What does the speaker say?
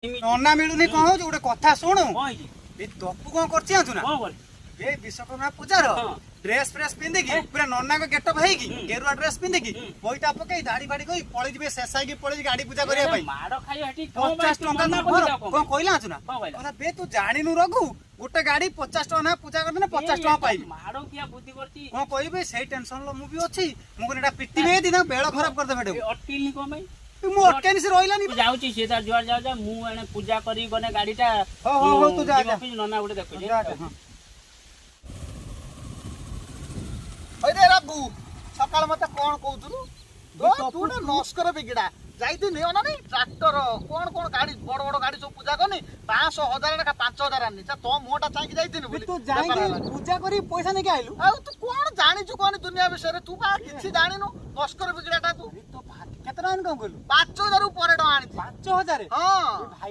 नन्ना मिलुनी कह गोटे कथा शुणु कौन ए दपु कौन करछि आंतु ना ए विश्वकर्मा पूजार ड्रेस फ्रेस पिंदिकी पूरा नन्ना को गेटअप हेकी गेरुआ ड्रेस पिंदिकी बोईटा पकई दाढ़ी फाड़ी कोई पळि जिवे शेषाई की पळि गाड़ी पूजा करिया भाई माड़ खाई हटी 50 टका ना कोन कहला आंतु ना कहला बे तू जानिनु रघु गोटे गाड़ी 50 टका ना पूजा करदे ना 50 टका पाइबी माड़ किया बुद्धि करती कोन कहबे सेही टेंशन लो मु भी अछि मु कोन एटा पिट्टी में दिना बेळ खराब कर दे बेडे अटकिल को भाई मु अटकेनी से रोइलानी जाउची से तार जुआर जा मु एने पूजा करी गने गाड़ीटा हो तू जा जा नना गुटे देखो जा जा अरे राबू सकाळ मते कोन कहउतु तू ना नस्कर बिगड़ा जाइती नियो ना नहीं ट्रैक्टर कोन कोन गाड़ी बड़ बड़ गाड़ी सब पूजा करनी 500 1000 टका 5000 आनी तो मोटा चाकी जाइती नि बोली तू जाई पूजा करी पैसा नहीं के आइलु आ तू कोन जानि छु कोन दुनिया विषय रे तू बा किछि जानिनु नस्कर बिगड़ाटा तू तो केतना इनकम कइलु 5000 ऊपर टका आनी 5000 हां भाई